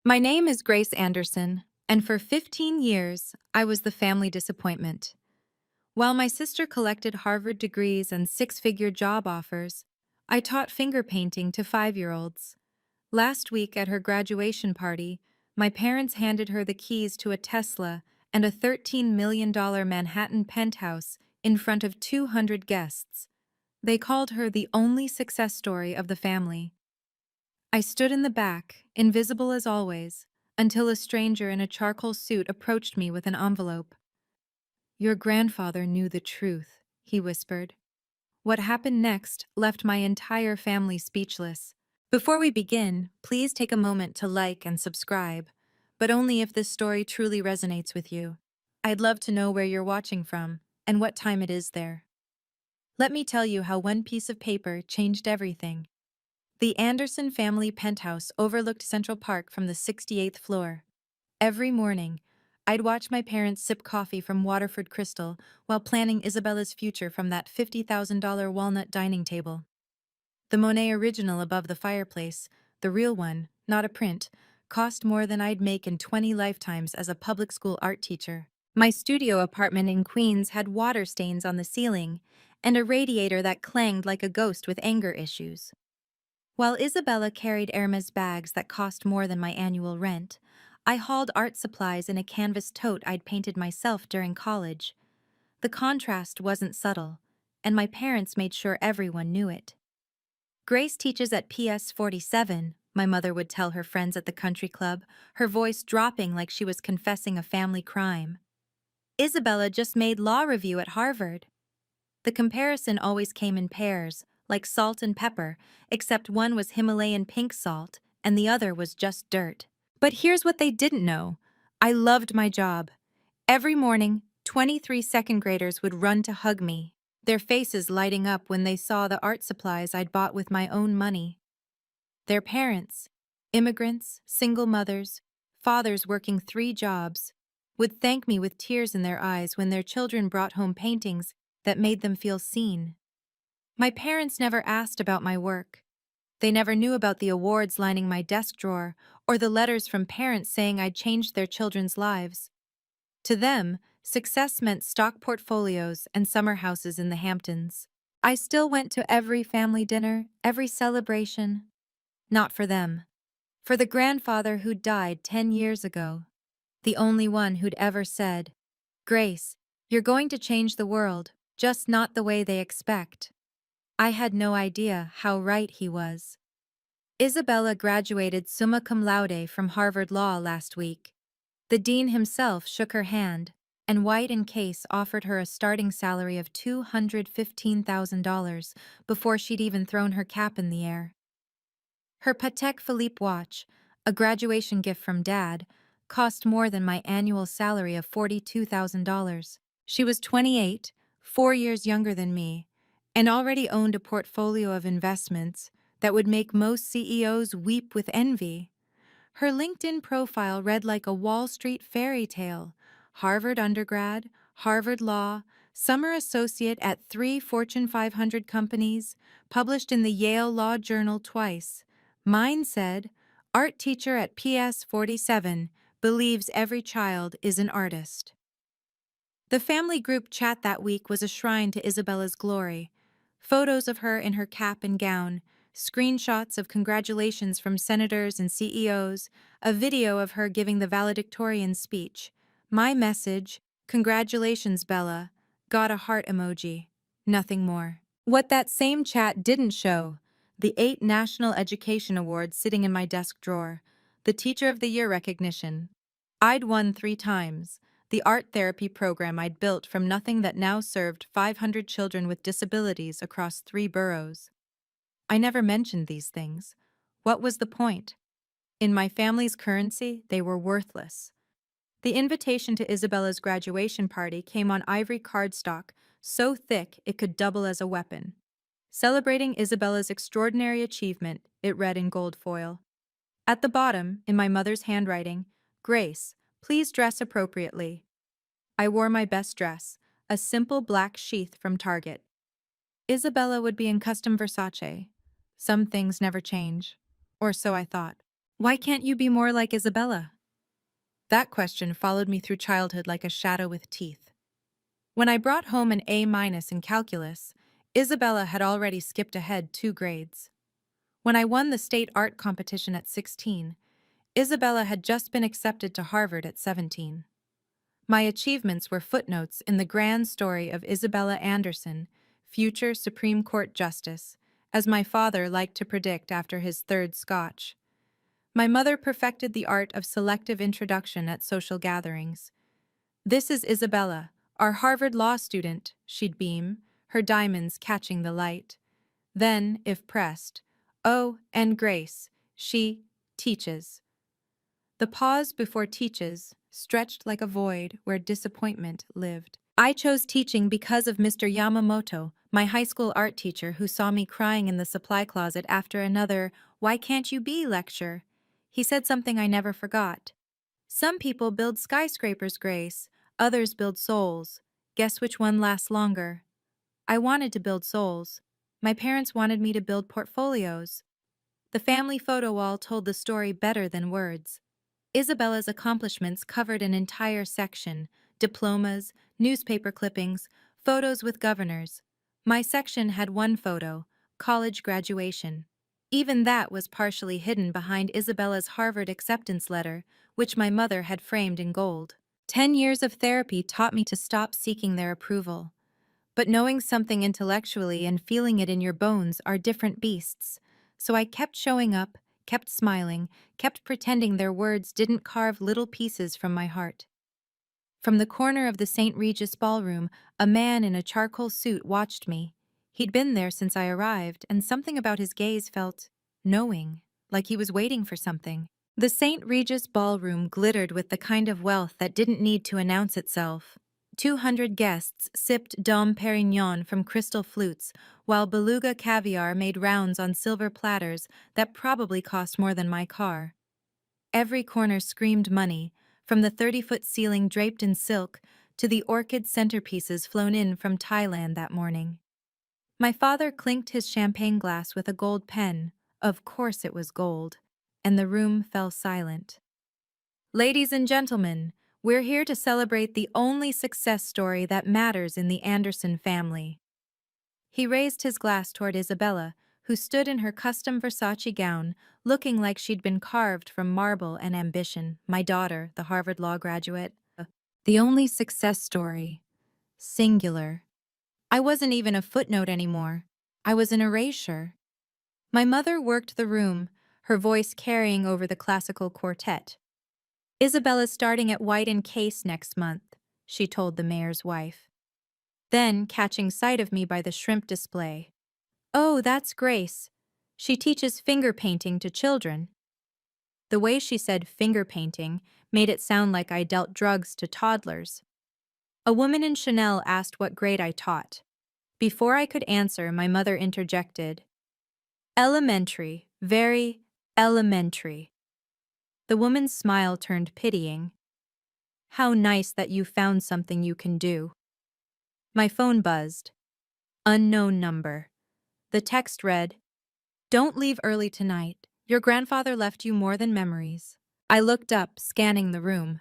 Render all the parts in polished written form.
My name is Grace Anderson, and for 15 years, I was the family disappointment. While my sister collected Harvard degrees and six-figure job offers, I taught finger painting to 5-year-olds. Last week at her graduation party, my parents handed her the keys to a Tesla and a $13 million Manhattan penthouse in front of 200 guests. They called her the only success story of the family. I stood in the back, invisible as always, until a stranger in a charcoal suit approached me with an envelope. "Your grandfather knew the truth," he whispered. What happened next left my entire family speechless. Before we begin, please take a moment to like and subscribe, but only if this story truly resonates with you. I'd love to know where you're watching from and what time it is there. Let me tell you how one piece of paper changed everything. The Anderson family penthouse overlooked Central Park from the 68th floor. Every morning, I'd watch my parents sip coffee from Waterford Crystal while planning Isabella's future from that $50,000 walnut dining table. The Monet original above the fireplace, the real one, not a print, cost more than I'd make in 20 lifetimes as a public school art teacher. My studio apartment in Queens had water stains on the ceiling and a radiator that clanged like a ghost with anger issues. While Isabella carried Hermes bags that cost more than my annual rent, I hauled art supplies in a canvas tote I'd painted myself during college. The contrast wasn't subtle, and my parents made sure everyone knew it. "Grace teaches at PS 47, my mother would tell her friends at the country club, her voice dropping like she was confessing a family crime. "Isabella just made law review at Harvard." The comparison always came in pairs, like salt and pepper, except one was Himalayan pink salt and the other was just dirt. But here's what they didn't know. I loved my job. Every morning, 23 second graders would run to hug me, their faces lighting up when they saw the art supplies I'd bought with my own money. Their parents, immigrants, single mothers, fathers working 3 jobs, would thank me with tears in their eyes when their children brought home paintings that made them feel seen. My parents never asked about my work. They never knew about the awards lining my desk drawer or the letters from parents saying I'd changed their children's lives. To them, success meant stock portfolios and summer houses in the Hamptons. I still went to every family dinner, every celebration. Not for them. For the grandfather who died 10 years ago. The only one who'd ever said, "Grace, you're going to change the world, just not the way they expect." I had no idea how right he was. Isabella graduated summa cum laude from Harvard Law last week. The dean himself shook her hand, and White and Case offered her a starting salary of $215,000 before she'd even thrown her cap in the air. Her Patek Philippe watch, a graduation gift from Dad, cost more than my annual salary of $42,000. She was 28, 4 years younger than me, and already owned a portfolio of investments that would make most CEOs weep with envy. Her LinkedIn profile read like a Wall Street fairy tale: Harvard undergrad, Harvard Law, summer associate at 3 Fortune 500 companies, published in the Yale Law Journal twice. Mine said, "Art teacher at PS 47, believes every child is an artist." The family group chat that week was a shrine to Isabella's glory. Photos of her in her cap and gown, screenshots of congratulations from senators and CEOs, a video of her giving the valedictorian speech. My message, "Congratulations, Bella," got a heart emoji. Nothing more. What that same chat didn't show: the 8 National Education Awards sitting in my desk drawer, the Teacher of the Year recognition. I'd won 3 times. The art therapy program I'd built from nothing that now served 500 children with disabilities across 3 boroughs. I never mentioned these things. What was the point? In my family's currency, they were worthless. The invitation to Isabella's graduation party came on ivory cardstock, so thick it could double as a weapon. Celebrating Isabella's extraordinary achievement, it read in gold foil. At the bottom, in my mother's handwriting, "Grace, please dress appropriately." I wore my best dress, a simple black sheath from Target. Isabella would be in custom Versace. Some things never change. Or so I thought. Why can't you be more like Isabella? That question followed me through childhood like a shadow with teeth. When I brought home an A- in calculus, Isabella had already skipped ahead 2 grades. When I won the state art competition at 16, Isabella had just been accepted to Harvard at 17. My achievements were footnotes in the grand story of Isabella Anderson, future Supreme Court Justice, as my father liked to predict after his third scotch. My mother perfected the art of selective introduction at social gatherings. "This is Isabella, our Harvard law student," she'd beam, her diamonds catching the light. Then, if pressed, "Oh, and Grace, she teaches." The pause before teaches stretched like a void where disappointment lived. I chose teaching because of Mr. Yamamoto, my high school art teacher who saw me crying in the supply closet after another "Why can't you be" lecture. He said something I never forgot. "Some people build skyscrapers, Grace. Others build souls. Guess which one lasts longer?" I wanted to build souls. My parents wanted me to build portfolios. The family photo wall told the story better than words. Isabella's accomplishments covered an entire section: diplomas, newspaper clippings, photos with governors. My section had one photo: college graduation. Even that was partially hidden behind Isabella's Harvard acceptance letter, which my mother had framed in gold. 10 years of therapy taught me to stop seeking their approval. But knowing something intellectually and feeling it in your bones are different beasts. So I kept showing up, kept smiling, kept pretending their words didn't carve little pieces from my heart. From the corner of the St. Regis ballroom, a man in a charcoal suit watched me. He'd been there since I arrived, and something about his gaze felt knowing, like he was waiting for something. The St. Regis ballroom glittered with the kind of wealth that didn't need to announce itself. 200 guests sipped Dom Perignon from crystal flutes, while beluga caviar made rounds on silver platters that probably cost more than my car. Every corner screamed money, from the 30-foot ceiling draped in silk to the orchid centerpieces flown in from Thailand that morning. My father clinked his champagne glass with a gold pen. Of course it was gold. And the room fell silent. "Ladies and gentlemen, we're here to celebrate the only success story that matters in the Anderson family." He raised his glass toward Isabella, who stood in her custom Versace gown, looking like she'd been carved from marble and ambition, my daughter, the Harvard law graduate. The only success story. Singular. I wasn't even a footnote anymore. I was an erasure. My mother worked the room, her voice carrying over the classical quartet. "Isabella's starting at White and Case next month," she told the mayor's wife. Then, catching sight of me by the shrimp display, "Oh, that's Grace. She teaches finger painting to children." The way she said finger painting made it sound like I dealt drugs to toddlers. A woman in Chanel asked what grade I taught. Before I could answer, my mother interjected, "Elementary, very elementary." The woman's smile turned pitying. "How nice that you found something you can do." My phone buzzed. Unknown number. The text read, "Don't leave early tonight. Your grandfather left you more than memories." I looked up, scanning the room.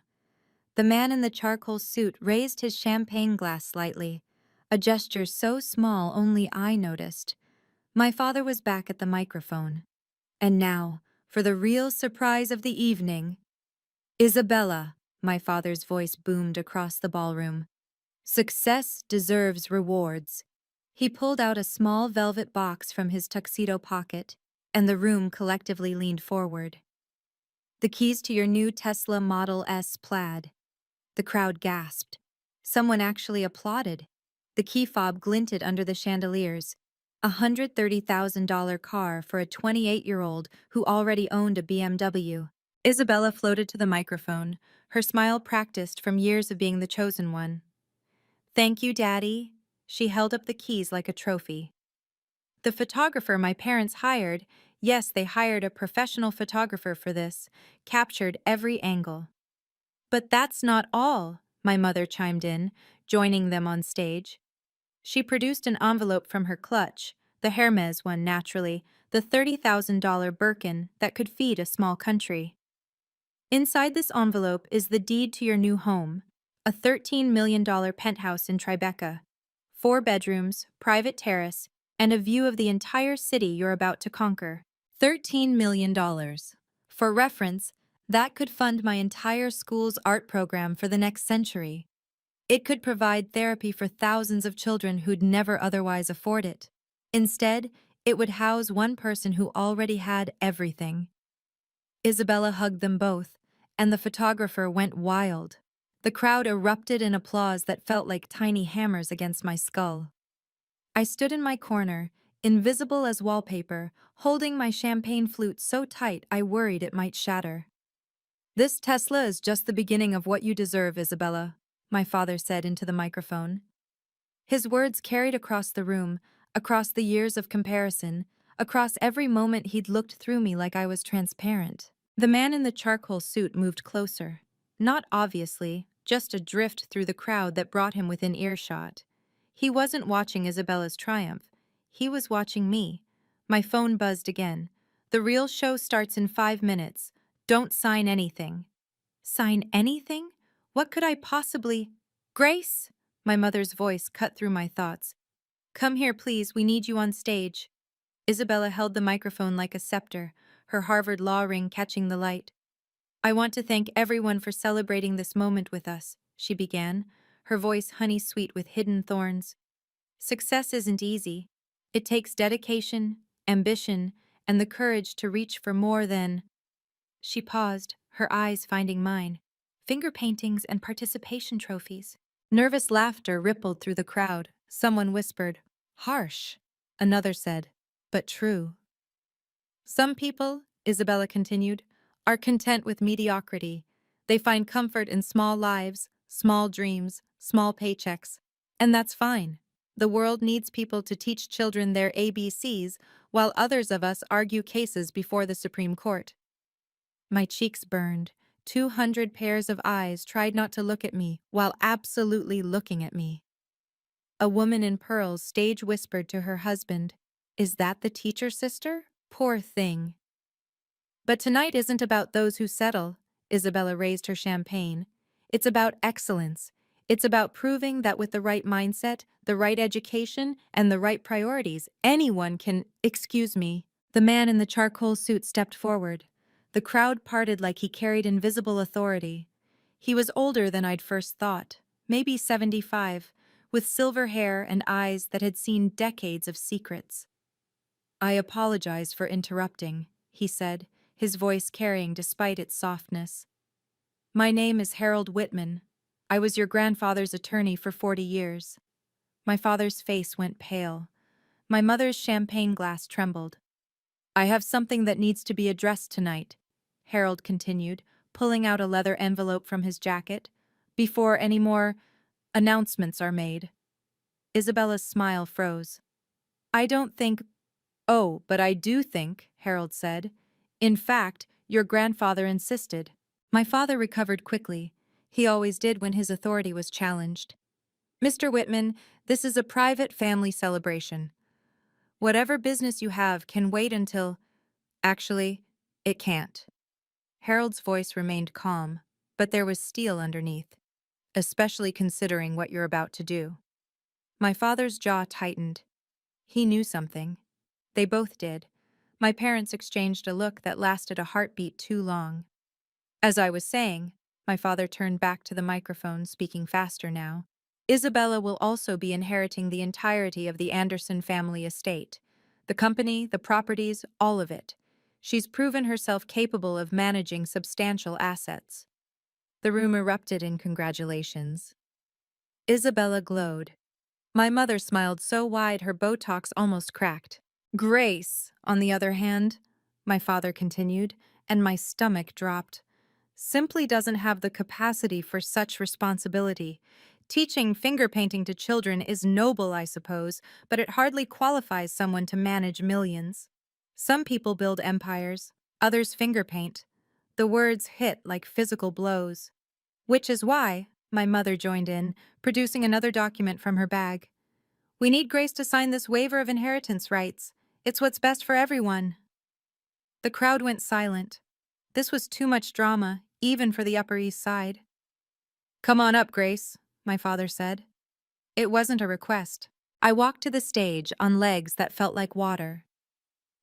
The man in the charcoal suit raised his champagne glass slightly, a gesture so small only I noticed. My father was back at the microphone. And now, for the real surprise of the evening. "Isabella," my father's voice boomed across the ballroom. "Success deserves rewards." He pulled out a small velvet box from his tuxedo pocket, and the room collectively leaned forward. "The keys to your new Tesla Model S Plaid." The crowd gasped. Someone actually applauded. The key fob glinted under the chandeliers. $130,000 car for a 28-year-old who already owned a BMW. Isabella floated to the microphone, her smile practiced from years of being the chosen one. "Thank you, Daddy." She held up the keys like a trophy. The photographer my parents hired, yes, they hired a professional photographer for this, captured every angle. "But that's not all," my mother chimed in, joining them on stage. She produced an envelope from her clutch, The Hermes one, naturally, the $30,000 Birkin that could feed a small country. Inside this envelope is the deed to your new home, a $13 million penthouse in Tribeca, 4 bedrooms, private terrace, and a view of the entire city you're about to conquer. $13 million. For reference, that could fund my entire school's art program for the next century. It could provide therapy for thousands of children who'd never otherwise afford it. Instead, it would house one person who already had everything. Isabella hugged them both, and the photographer went wild. The crowd erupted in applause that felt like tiny hammers against my skull. I stood in my corner, invisible as wallpaper, holding my champagne flute so tight I worried it might shatter. "This Tesla is just the beginning of what you deserve, Isabella," my father said into the microphone. His words carried across the room, across the years of comparison, across every moment he'd looked through me like I was transparent. The man in the charcoal suit moved closer. Not obviously, just a drift through the crowd that brought him within earshot. He wasn't watching Isabella's triumph. He was watching me. My phone buzzed again. "The real show starts in 5 minutes. Don't sign anything." Sign anything? What could I possibly— "Grace!" My mother's voice cut through my thoughts. "Come here, please, we need you on stage." Isabella held the microphone like a scepter, her Harvard law ring catching the light. "I want to thank everyone for celebrating this moment with us," she began, her voice honey-sweet with hidden thorns. "Success isn't easy. It takes dedication, ambition, and the courage to reach for more than—" She paused, her eyes finding mine. "Finger paintings and participation trophies." Nervous laughter rippled through the crowd. Someone whispered, "Harsh." Another said, "But true." "Some people," Isabella continued, "are content with mediocrity. They find comfort in small lives, small dreams, small paychecks. And that's fine. The world needs people to teach children their ABCs, while others of us argue cases before the Supreme Court." My cheeks burned. 200 pairs of eyes tried not to look at me while absolutely looking at me. A woman in pearls stage whispered to her husband, "Is that the teacher sister? Poor thing." "But tonight isn't about those who settle," Isabella raised her champagne. "It's about excellence. It's about proving that with the right mindset, the right education, and the right priorities, anyone can— Excuse me." The man in the charcoal suit stepped forward. The crowd parted like he carried invisible authority. He was older than I'd first thought, maybe 75, with silver hair and eyes that had seen decades of secrets. "I apologize for interrupting," he said, his voice carrying despite its softness. "My name is Harold Whitman. I was your grandfather's attorney for 40 years. My father's face went pale. My mother's champagne glass trembled. "I have something that needs to be addressed tonight," Harold continued, pulling out a leather envelope from his jacket, "before any more announcements are made." Isabella's smile froze. "I don't think— "Oh, but I do think," Harold said. "In fact, your grandfather insisted." My father recovered quickly. He always did when his authority was challenged. "Mr. Whitman, this is a private family celebration. Whatever business you have can wait until— Actually, it can't." Harold's voice remained calm, but there was steel underneath. "Especially considering what you're about to do." My father's jaw tightened. He knew something. They both did. My parents exchanged a look that lasted a heartbeat too long. "As I was saying," my father turned back to the microphone, speaking faster now, "Isabella will also be inheriting the entirety of the Anderson family estate. The company, the properties, all of it. She's proven herself capable of managing substantial assets." The room erupted in congratulations. Isabella glowed. My mother smiled so wide her Botox almost cracked. "Grace, on the other hand," my father continued, and my stomach dropped, "simply doesn't have the capacity for such responsibility. Teaching finger painting to children is noble, I suppose, but it hardly qualifies someone to manage millions. Some people build empires, others finger paint." The words hit like physical blows. "Which is why," my mother joined in, producing another document from her bag, We need Grace to sign this waiver of inheritance rights. It's what's best for everyone. The crowd went silent. This was too much drama, even for the Upper East Side. Come on up, Grace, my father said. It wasn't a request. I walked to the stage on legs that felt like water.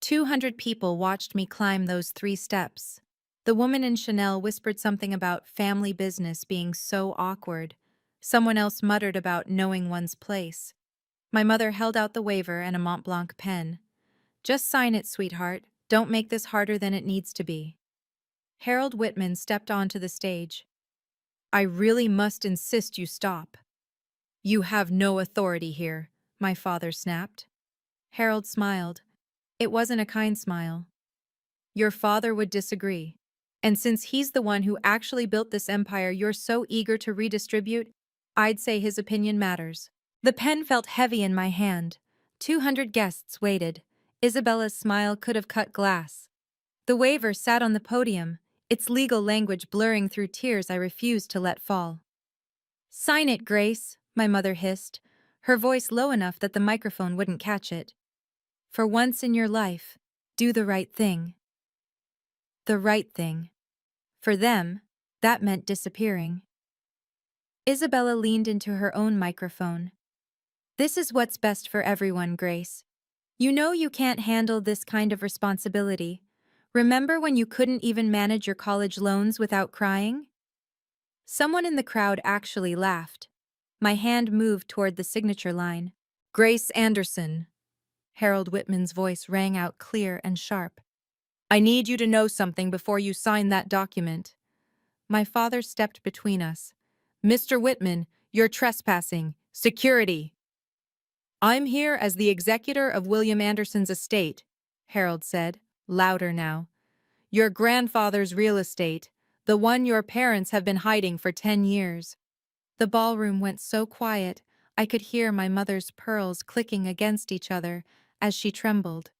200 people watched me climb those 3 steps. The woman in Chanel whispered something about family business being so awkward. Someone else muttered about knowing one's place. My mother held out the waiver and a Mont Blanc pen. Just sign it, sweetheart. Don't make this harder than it needs to be. Harold Whitman stepped onto the stage. I really must insist you stop. You have no authority here, my father snapped. Harold smiled. It wasn't a kind smile. Your father would disagree. And since he's the one who actually built this empire you're so eager to redistribute, I'd say his opinion matters. The pen felt heavy in my hand. 200 guests waited. Isabella's smile could have cut glass. The waiver sat on the podium, its legal language blurring through tears I refused to let fall. Sign it, Grace, my mother hissed, her voice low enough that the microphone wouldn't catch it. For once in your life, do the right thing. The right thing. For them, that meant disappearing. Isabella leaned into her own microphone. This is what's best for everyone, Grace. You know you can't handle this kind of responsibility. Remember when you couldn't even manage your college loans without crying? Someone in the crowd actually laughed. My hand moved toward the signature line. Grace Anderson. Harold Whitman's voice rang out clear and sharp. I need you to know something before you sign that document. My father stepped between us. Mr. Whitman, you're trespassing. Security. I'm here as the executor of William Anderson's estate, Harold said, louder now. Your grandfather's real estate, the one your parents have been hiding for 10 years. The ballroom went so quiet, I could hear my mother's pearls clicking against each other as she trembled.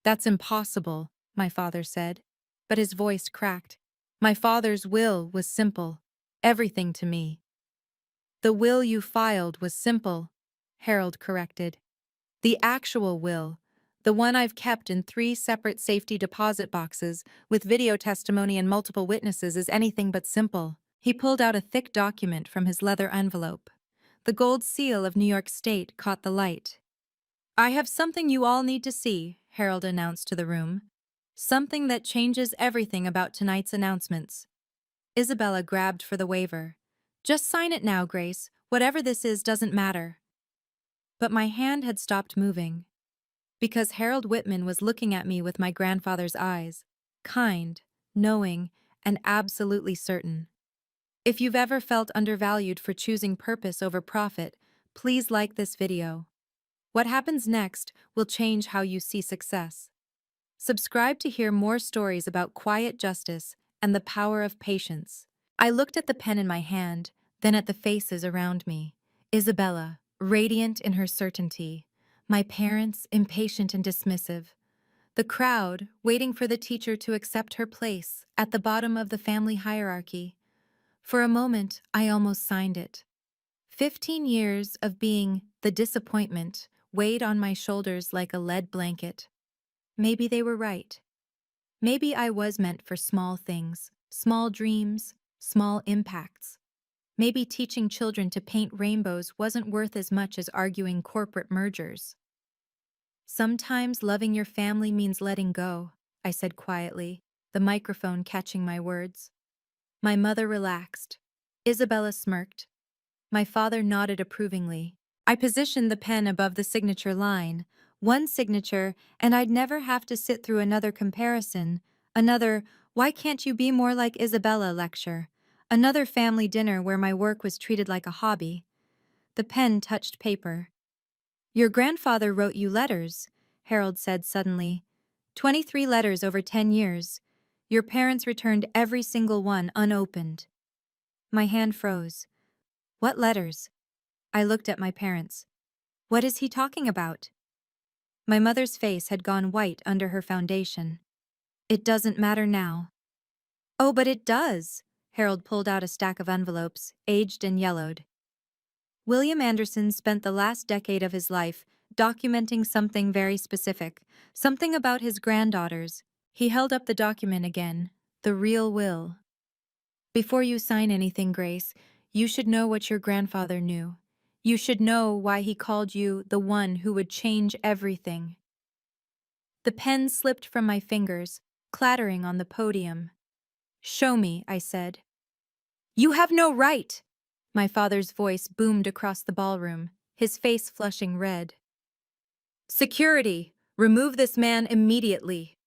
That's impossible, my father said, but his voice cracked. My father's will was simple, everything to me. The will you filed was simple, Harold corrected. The actual will, the one I've kept in 3 separate safety deposit boxes with video testimony and multiple witnesses, is anything but simple. He pulled out a thick document from his leather envelope. The gold seal of New York State caught the light. I have something you all need to see, Harold announced to the room. Something that changes everything about tonight's announcements. Isabella grabbed for the waiver. Just sign it now, Grace. Whatever this is doesn't matter. But my hand had stopped moving. Because Harold Whitman was looking at me with my grandfather's eyes. Kind, knowing, and absolutely certain. If you've ever felt undervalued for choosing purpose over profit, please like this video. What happens next will change how you see success. Subscribe to hear more stories about quiet justice and the power of patience. I looked at the pen in my hand, then at the faces around me. Isabella, radiant in her certainty. My parents, impatient and dismissive. The crowd, waiting for the teacher to accept her place at the bottom of the family hierarchy. For a moment, I almost signed it. 15 years of being the disappointment weighed on my shoulders like a lead blanket. Maybe they were right. Maybe I was meant for small things, small dreams, small impacts. Maybe teaching children to paint rainbows wasn't worth as much as arguing corporate mergers. Sometimes loving your family means letting go, I said quietly, the microphone catching my words. My mother relaxed. Isabella smirked. My father nodded approvingly. I positioned the pen above the signature line. One signature, and I'd never have to sit through another comparison, another, "Why can't you be more like Isabella" lecture, another family dinner where my work was treated like a hobby. The pen touched paper. Your grandfather wrote you letters, Harold said suddenly. 23 letters over 10 years. Your parents returned every single one unopened. My hand froze. What letters? I looked at my parents. What is he talking about? My mother's face had gone white under her foundation. It doesn't matter now. Oh, but it does. Harold pulled out a stack of envelopes, aged and yellowed. William Anderson spent the last decade of his life documenting something very specific, something about his granddaughters. He held up the document again, the real will. Before you sign anything, Grace, you should know what your grandfather knew. You should know why he called you the one who would change everything. The pen slipped from my fingers, clattering on the podium. Show me, I said. You have no right! My father's voice boomed across the ballroom, his face flushing red. Security! Remove this man immediately!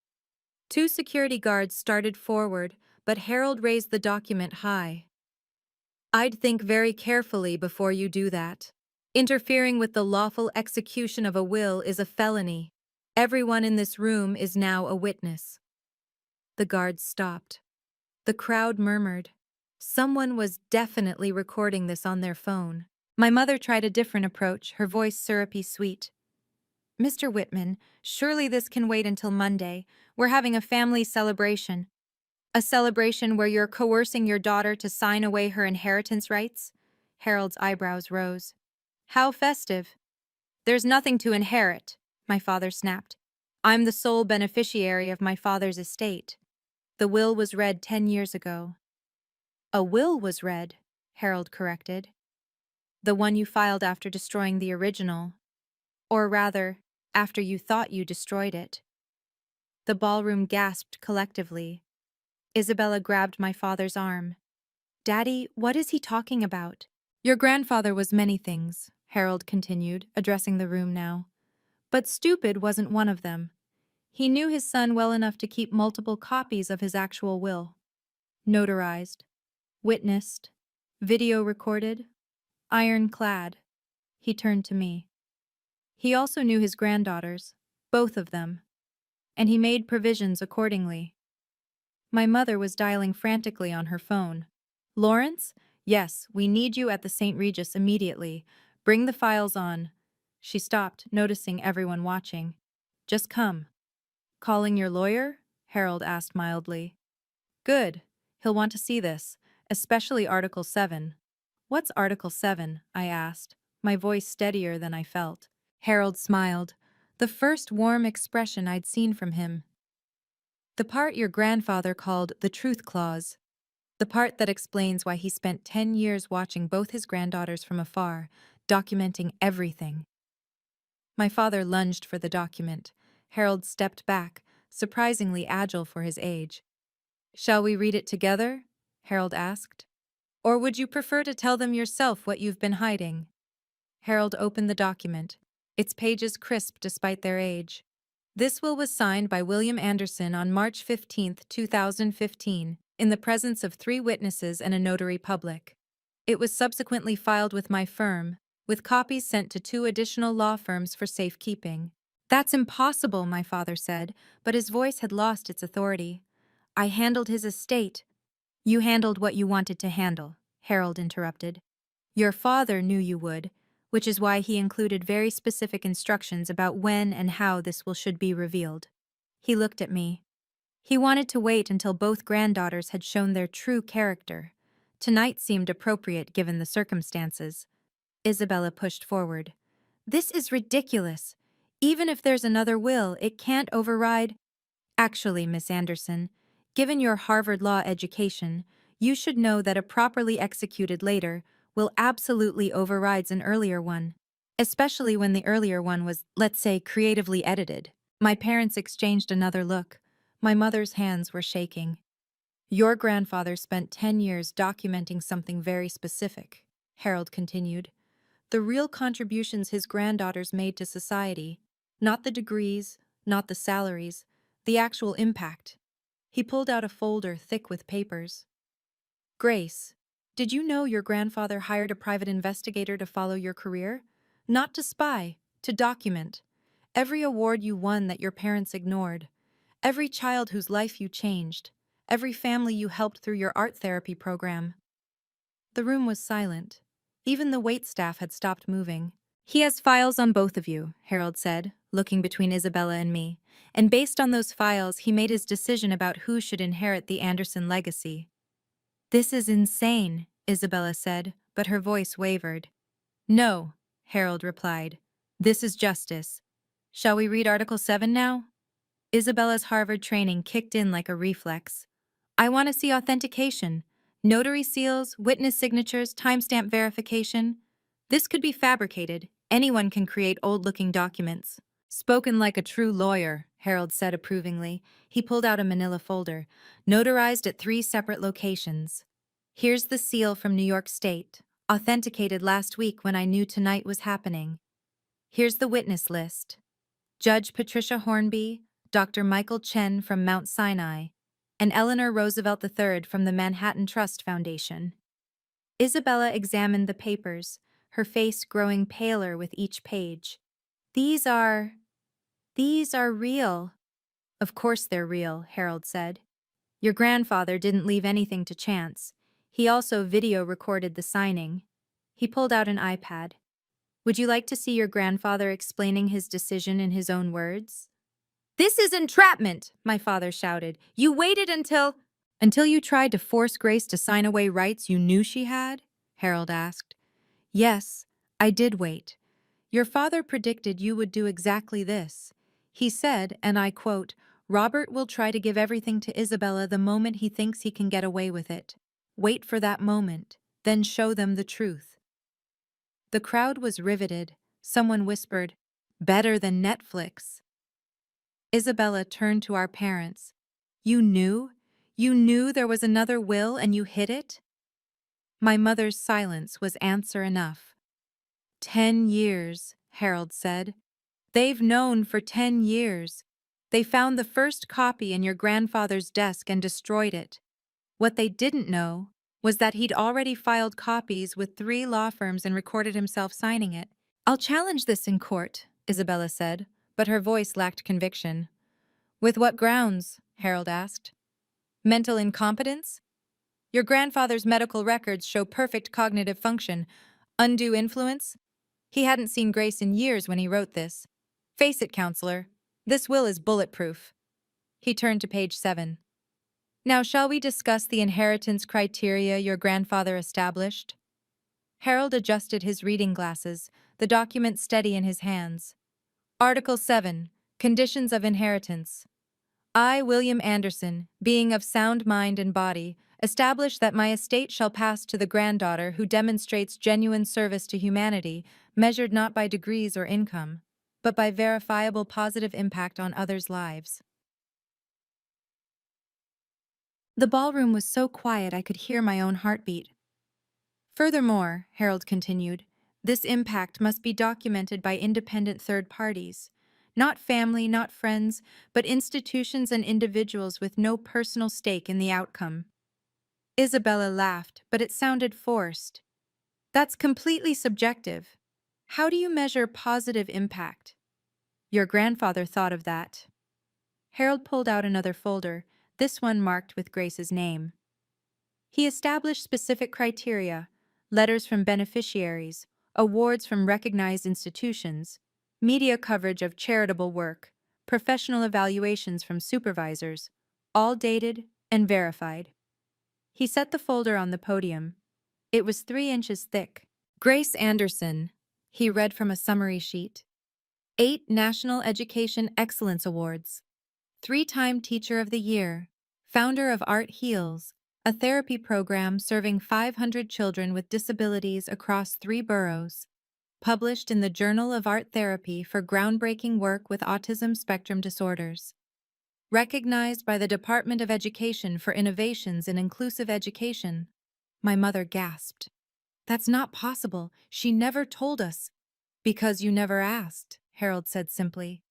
Two security guards started forward, but Harold raised the document high. I'd think very carefully before you do that. Interfering with the lawful execution of a will is a felony. Everyone in this room is now a witness. The guards stopped. The crowd murmured. Someone was definitely recording this on their phone. My mother tried a different approach, her voice syrupy sweet. Mr. Whitman, surely this can wait until Monday. We're having a family celebration. A celebration where you're coercing your daughter to sign away her inheritance rights? Harold's eyebrows rose. How festive. There's nothing to inherit, my father snapped. I'm the sole beneficiary of my father's estate. The will was read 10 years ago. A will was read, Harold corrected. The one you filed after destroying the original. Or rather, after you thought you destroyed it. The ballroom gasped collectively. Isabella grabbed my father's arm. Daddy, what is he talking about? Your grandfather was many things, Harold continued, addressing the room now. But stupid wasn't one of them. He knew his son well enough to keep multiple copies of his actual will. Notarized, witnessed, video recorded, ironclad. He turned to me. He also knew his granddaughters, both of them, and he made provisions accordingly. My mother was dialing frantically on her phone. Lawrence? Yes, we need you at the St. Regis immediately. Bring the files on. She stopped, noticing everyone watching. Just come. Calling your lawyer? Harold asked mildly. Good. He'll want to see this, especially Article 7. What's Article 7? I asked, my voice steadier than I felt. Harold smiled, the first warm expression I'd seen from him. The part your grandfather called the truth clause. The part that explains why he spent 10 years watching both his granddaughters from afar, documenting everything. My father lunged for the document. Harold stepped back, surprisingly agile for his age. Shall we read it together? Harold asked. Or would you prefer to tell them yourself what you've been hiding? Harold opened the document, its pages crisp despite their age. This will was signed by William Anderson on March 15, 2015, in the presence of 3 witnesses and a notary public. It was subsequently filed with my firm, with copies sent to 2 additional law firms for safekeeping. That's impossible, my father said, but his voice had lost its authority. I handled his estate. You handled what you wanted to handle, Harold interrupted. Your father knew you would, which is why he included very specific instructions about when and how this will should be revealed. He looked at me. He wanted to wait until both granddaughters had shown their true character. Tonight seemed appropriate given the circumstances. Isabella pushed forward. This is ridiculous. Even if there's another will, it can't override. Actually, Miss Anderson, given your Harvard Law education, you should know that a properly executed later will absolutely overrides an earlier one, especially when the earlier one was, let's say, creatively edited. My parents exchanged another look. My mother's hands were shaking. Your grandfather spent 10 years documenting something very specific, Harold continued. The real contributions his granddaughters made to society, not the degrees, not the salaries, the actual impact. He pulled out a folder thick with papers. Grace, did you know your grandfather hired a private investigator to follow your career? Not to spy, to document. Every award you won that your parents ignored. Every child whose life you changed. Every family you helped through your art therapy program. The room was silent. Even the waitstaff had stopped moving. He has files on both of you, Harold said, looking between Isabella and me. And based on those files, he made his decision about who should inherit the Anderson legacy. This is insane, Isabella said, but her voice wavered. No, Harold replied. This is justice. Shall we read Article 7 now? Isabella's Harvard training kicked in like a reflex. I want to see authentication. Notary seals, witness signatures, timestamp verification. This could be fabricated. Anyone can create old-looking documents. Spoken like a true lawyer, Harold said approvingly. He pulled out a manila folder, notarized at 3 separate locations. Here's the seal from New York State, authenticated last week when I knew tonight was happening. Here's the witness list. Judge Patricia Hornby, Dr. Michael Chen from Mount Sinai, and Eleanor Roosevelt III from the Manhattan Trust Foundation. Isabella examined the papers, her face growing paler with each page. These are real. Of course they're real, Harold said. Your grandfather didn't leave anything to chance. He also video recorded the signing. He pulled out an iPad. Would you like to see your grandfather explaining his decision in his own words? This is entrapment, my father shouted. You waited until you tried to force Grace to sign away rights you knew she had? Harold asked. Yes, I did wait. Your father predicted you would do exactly this. He said, and I quote, Robert will try to give everything to Isabella the moment he thinks he can get away with it. Wait for that moment, then show them the truth. The crowd was riveted. Someone whispered, better than Netflix. Isabella turned to our parents. You knew? You knew there was another will and you hid it? My mother's silence was answer enough. 10 years, Harold said. They've known for 10 years. They found the first copy in your grandfather's desk and destroyed it. What they didn't know was that he'd already filed copies with 3 law firms and recorded himself signing it. I'll challenge this in court, Isabella said, but her voice lacked conviction. With what grounds? Harold asked. Mental incompetence? Your grandfather's medical records show perfect cognitive function. Undue influence? He hadn't seen Grace in years when he wrote this. Face it, counselor. This will is bulletproof. He turned to page 7. Now shall we discuss the inheritance criteria your grandfather established? Harold adjusted his reading glasses, the document steady in his hands. Article 7. Conditions of inheritance. I, William Anderson, being of sound mind and body, establish that my estate shall pass to the granddaughter who demonstrates genuine service to humanity, measured not by degrees or income, but by verifiable positive impact on others' lives. The ballroom was so quiet I could hear my own heartbeat. Furthermore, Harold continued, this impact must be documented by independent third parties. Not family, not friends, but institutions and individuals with no personal stake in the outcome. Isabella laughed, but it sounded forced. That's completely subjective. How do you measure positive impact? Your grandfather thought of that. Harold pulled out another folder, this one marked with Grace's name. He established specific criteria, letters from beneficiaries, awards from recognized institutions, media coverage of charitable work, professional evaluations from supervisors, all dated and verified. He set the folder on the podium. It was 3 inches thick. Grace Anderson, he read from a summary sheet. 8 National Education Excellence Awards. 3-time Teacher of the Year. Founder of Art Heals, a therapy program serving 500 children with disabilities across 3 boroughs. Published in the Journal of Art Therapy for groundbreaking work with autism spectrum disorders. Recognized by the Department of Education for innovations in inclusive education. My mother gasped. That's not possible. She never told us. Because you never asked, Harold said simply.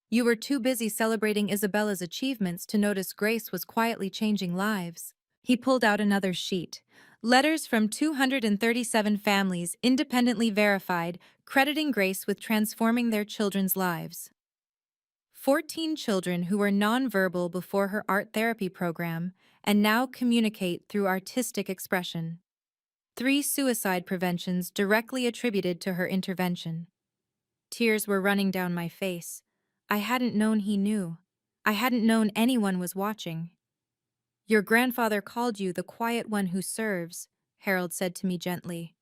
You were too busy celebrating Isabella's achievements to notice Grace was quietly changing lives. He pulled out another sheet. Letters from 237 families independently verified, crediting Grace with transforming their children's lives. 14 children who were nonverbal before her art therapy program and now communicate through artistic expression. 3 suicide preventions directly attributed to her intervention. Tears were running down my face. I hadn't known he knew. I hadn't known anyone was watching. Your grandfather called you the quiet one who serves, Harold said to me gently.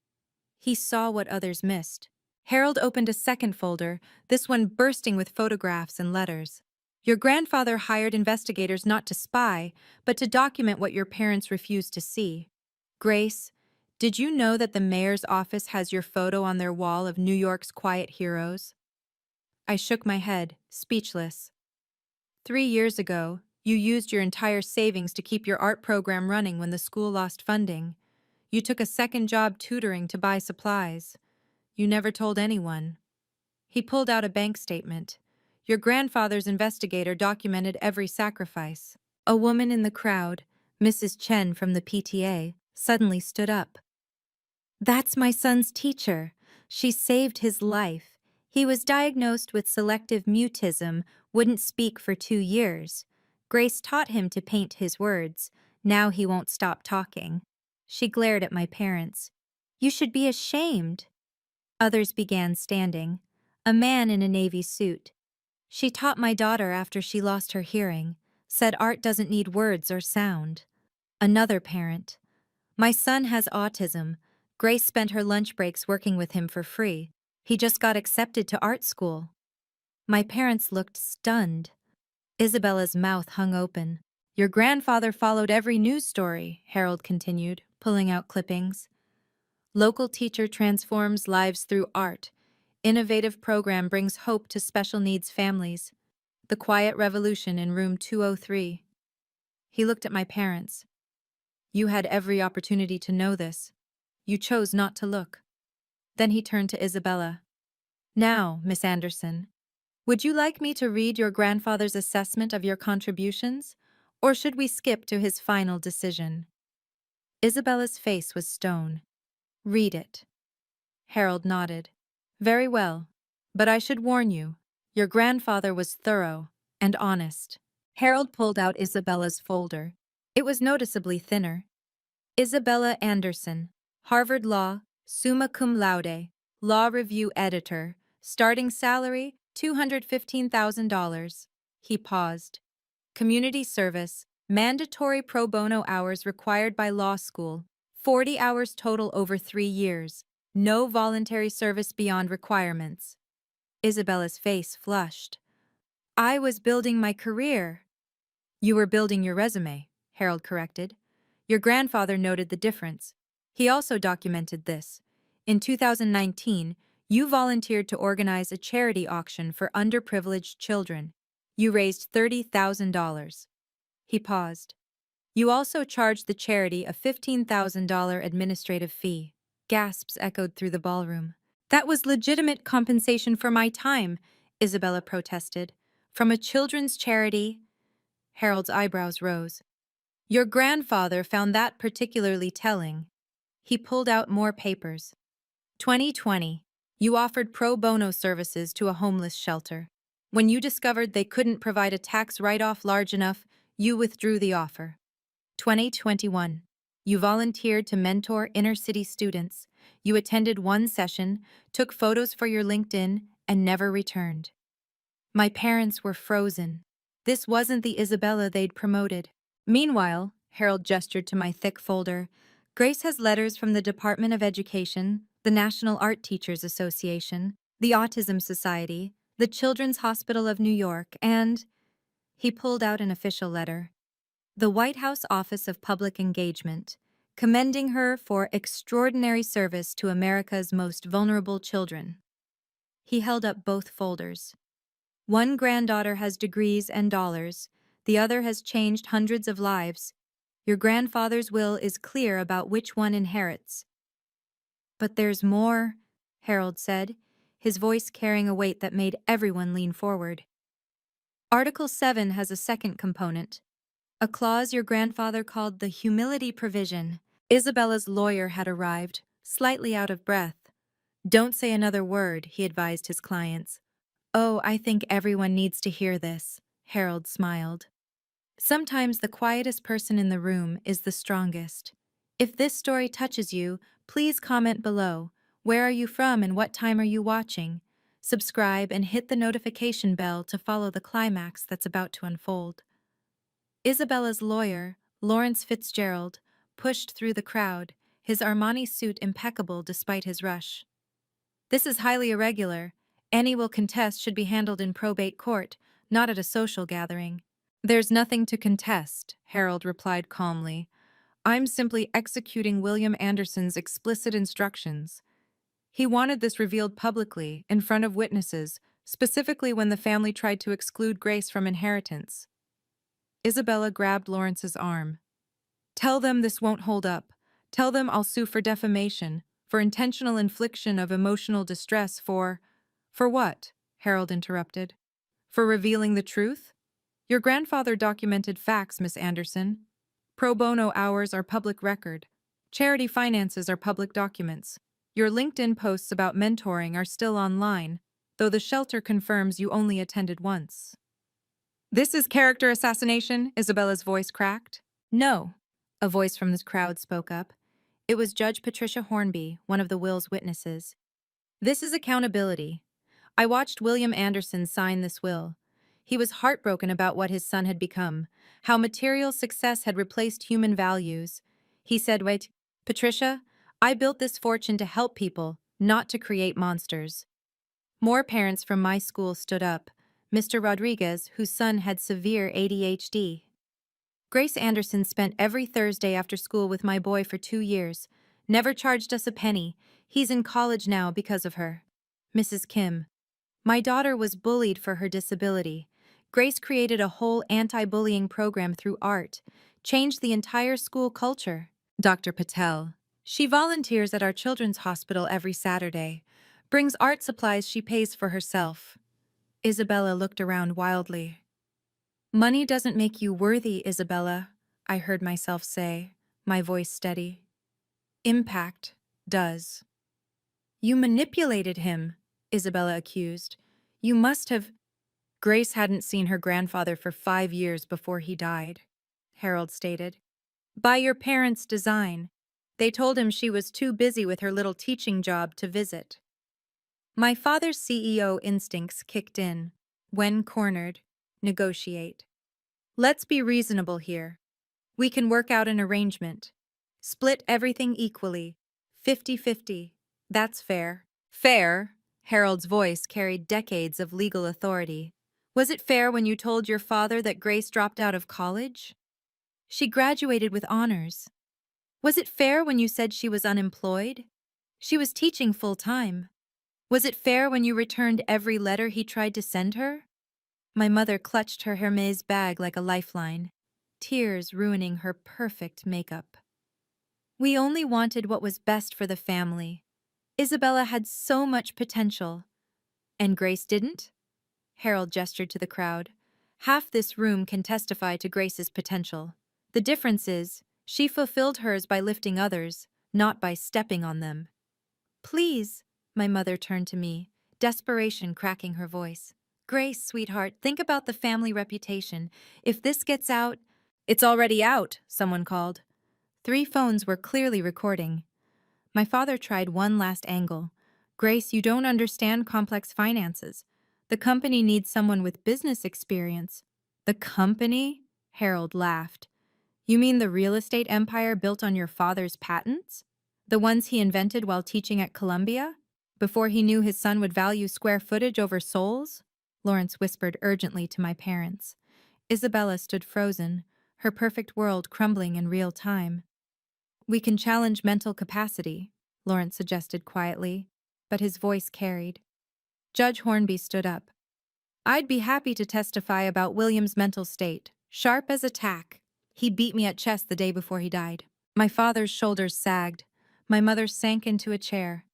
He saw what others missed. Harold opened a second folder, this one bursting with photographs and letters. Your grandfather hired investigators not to spy, but to document what your parents refused to see. Grace, did you know that the mayor's office has your photo on their wall of New York's quiet heroes? I shook my head, speechless. 3 years ago, you used your entire savings to keep your art program running when the school lost funding. You took a second job tutoring to buy supplies. You never told anyone. He pulled out a bank statement. Your grandfather's investigator documented every sacrifice. A woman in the crowd, Mrs. Chen from the PTA, suddenly stood up. That's my son's teacher. She saved his life. He was diagnosed with selective mutism, wouldn't speak for 2 years. Grace taught him to paint his words. Now he won't stop talking. She glared at my parents. You should be ashamed. Others began standing. A man in a navy suit. She taught my daughter after she lost her hearing, said art doesn't need words or sound. Another parent. My son has autism. Grace spent her lunch breaks working with him for free. He just got accepted to art school. My parents looked stunned. Isabella's mouth hung open. Your grandfather followed every news story, Harold continued, pulling out clippings. Local teacher transforms lives through art. Innovative program brings hope to special needs families. The quiet revolution in room 203. He looked at my parents. You had every opportunity to know this. You chose not to look. Then he turned to Isabella. Now, Miss Anderson, would you like me to read your grandfather's assessment of your contributions, or should we skip to his final decision? Isabella's face was stone. Read it. Harold nodded. Very well, but I should warn you, your grandfather was thorough and honest. Harold pulled out Isabella's folder. It was noticeably thinner. Isabella Anderson, Harvard Law, summa cum laude, law review editor, starting salary $215,000. He paused. Community service, mandatory pro bono hours required by law school, 40 hours total over 3 years, no voluntary service beyond requirements. Isabella's face flushed. I was building my career. You were building your resume, Harold corrected. Your grandfather noted the difference. He also documented this. In 2019, you volunteered to organize a charity auction for underprivileged children. You raised $30,000. He paused. You also charged the charity a $15,000 administrative fee. Gasps echoed through the ballroom. That was legitimate compensation for my time, Isabella protested. From a children's charity. Harold's eyebrows rose. Your grandfather found that particularly telling. He pulled out more papers. 2020. You offered pro bono services to a homeless shelter. When you discovered they couldn't provide a tax write-off large enough, you withdrew the offer. 2021. You volunteered to mentor inner-city students. You attended one session, took photos for your LinkedIn, and never returned. My parents were frozen. This wasn't the Isabella they'd promoted. Meanwhile, Harold gestured to my thick folder, Grace has letters from the Department of Education, the National Art Teachers Association, the Autism Society, the Children's Hospital of New York, and… He pulled out an official letter. The White House Office of Public Engagement, commending her for extraordinary service to America's most vulnerable children. He held up both folders. One granddaughter has degrees and dollars. The other has changed hundreds of lives. Your grandfather's will is clear about which one inherits. But there's more, Harold said, his voice carrying a weight that made everyone lean forward. Article 7 has a second component, a clause your grandfather called the humility provision. Isabella's lawyer had arrived, slightly out of breath. Don't say another word, he advised his clients. Oh, I think everyone needs to hear this, Harold smiled. Sometimes the quietest person in the room is the strongest. If this story touches you, please comment below. Where are you from and what time are you watching? Subscribe and hit the notification bell to follow the climax that's about to unfold. Isabella's lawyer, Lawrence Fitzgerald, pushed through the crowd, his Armani suit impeccable despite his rush. This is highly irregular. Any will contest should be handled in probate court, not at a social gathering. There's nothing to contest, Harold replied calmly. I'm simply executing William Anderson's explicit instructions. He wanted this revealed publicly, in front of witnesses, specifically when the family tried to exclude Grace from inheritance. Isabella grabbed Lawrence's arm. Tell them this won't hold up. Tell them I'll sue for defamation, for intentional infliction of emotional distress, For what? Harold interrupted. For revealing the truth? Your grandfather documented facts, Miss Anderson. Pro bono hours are public record. Charity finances are public documents. Your LinkedIn posts about mentoring are still online, though the shelter confirms you only attended once. This is character assassination, Isabella's voice cracked. No, a voice from the crowd spoke up. It was Judge Patricia Hornby, one of the will's witnesses. This is accountability. I watched William Anderson sign this will. He was heartbroken about what his son had become, how material success had replaced human values. He said, Wait, Patricia, I built this fortune to help people, not to create monsters. More parents from my school stood up. Mr. Rodriguez, whose son had severe ADHD. Grace Anderson spent every Thursday after school with my boy for 2 years. Never charged us a penny. He's in college now because of her. Mrs. Kim. My daughter was bullied for her disability. Grace created a whole anti-bullying program through art, changed the entire school culture. Dr. Patel. She volunteers at our children's hospital every Saturday, brings art supplies she pays for herself. Isabella looked around wildly. Money doesn't make you worthy, Isabella, I heard myself say, my voice steady. Impact does. You manipulated him, Isabella accused. You must have... Grace hadn't seen her grandfather for 5 years before he died, Harold stated. By your parents' design. They told him she was too busy with her little teaching job to visit. My father's CEO instincts kicked in. When cornered, negotiate. Let's be reasonable here. We can work out an arrangement. Split everything equally. 50-50. That's fair. Fair? Harold's voice carried decades of legal authority. Was it fair when you told your father that Grace dropped out of college? She graduated with honors. Was it fair when you said she was unemployed? She was teaching full-time. Was it fair when you returned every letter he tried to send her? My mother clutched her Hermes bag like a lifeline, tears ruining her perfect makeup. We only wanted what was best for the family. Isabella had so much potential. And Grace didn't? Harold gestured to the crowd. Half this room can testify to Grace's potential. The difference is, she fulfilled hers by lifting others, not by stepping on them. Please, my mother turned to me, desperation cracking her voice. Grace, sweetheart, think about the family reputation. If this gets out... It's already out, someone called. 3 phones were clearly recording. My father tried one last angle. Grace, you don't understand complex finances. The company needs someone with business experience. The company? Harold laughed. You mean the real estate empire built on your father's patents? The ones he invented while teaching at Columbia? Before he knew his son would value square footage over souls? Lawrence whispered urgently to my parents. Isabella stood frozen, her perfect world crumbling in real time. We can challenge mental capacity, Lawrence suggested quietly, but his voice carried. Judge Hornby stood up. I'd be happy to testify about William's mental state, sharp as a tack. He beat me at chess the day before he died. My father's shoulders sagged. My mother sank into a chair.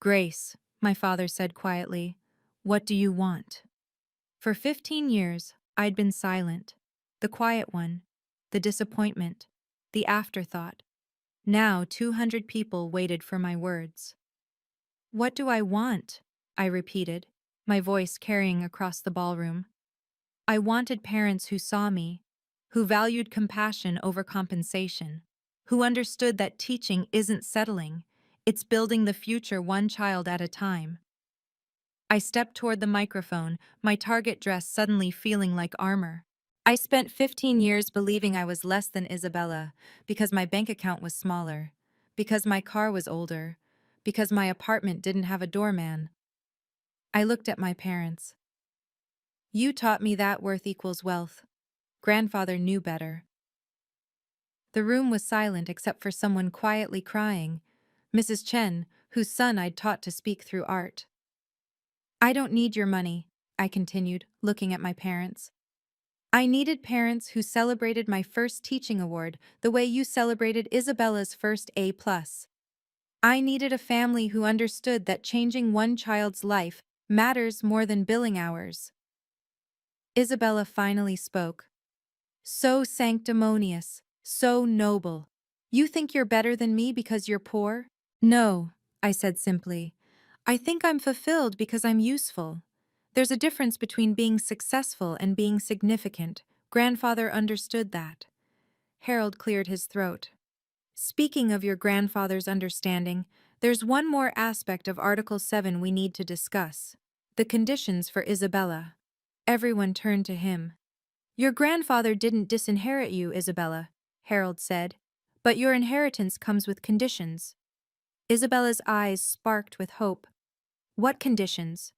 Grace, my father said quietly, what do you want? For 15 years, I'd been silent. The quiet one, the disappointment, the afterthought. Now 200 people waited for my words. What do I want? I repeated, my voice carrying across the ballroom. I wanted parents who saw me, who valued compassion over compensation, who understood that teaching isn't settling, it's building the future one child at a time. I stepped toward the microphone, my target dress suddenly feeling like armor. I spent 15 years believing I was less than Isabella because my bank account was smaller, because my car was older, because my apartment didn't have a doorman. I looked at my parents. You taught me that worth equals wealth. Grandfather knew better. The room was silent except for someone quietly crying, Mrs. Chen, whose son I'd taught to speak through art. I don't need your money, I continued, looking at my parents. I needed parents who celebrated my first teaching award the way you celebrated Isabella's first A+. I needed a family who understood that changing one child's life matters more than billing hours. Isabella finally spoke. So sanctimonious, so noble. You think you're better than me because you're poor? No, I said simply. I think I'm fulfilled because I'm useful. There's a difference between being successful and being significant. Grandfather understood that. Harold cleared his throat. Speaking of your grandfather's understanding, there's one more aspect of Article 7 we need to discuss. The conditions for Isabella. Everyone turned to him. Your grandfather didn't disinherit you, Isabella, Harold said, but your inheritance comes with conditions. Isabella's eyes sparked with hope. What conditions?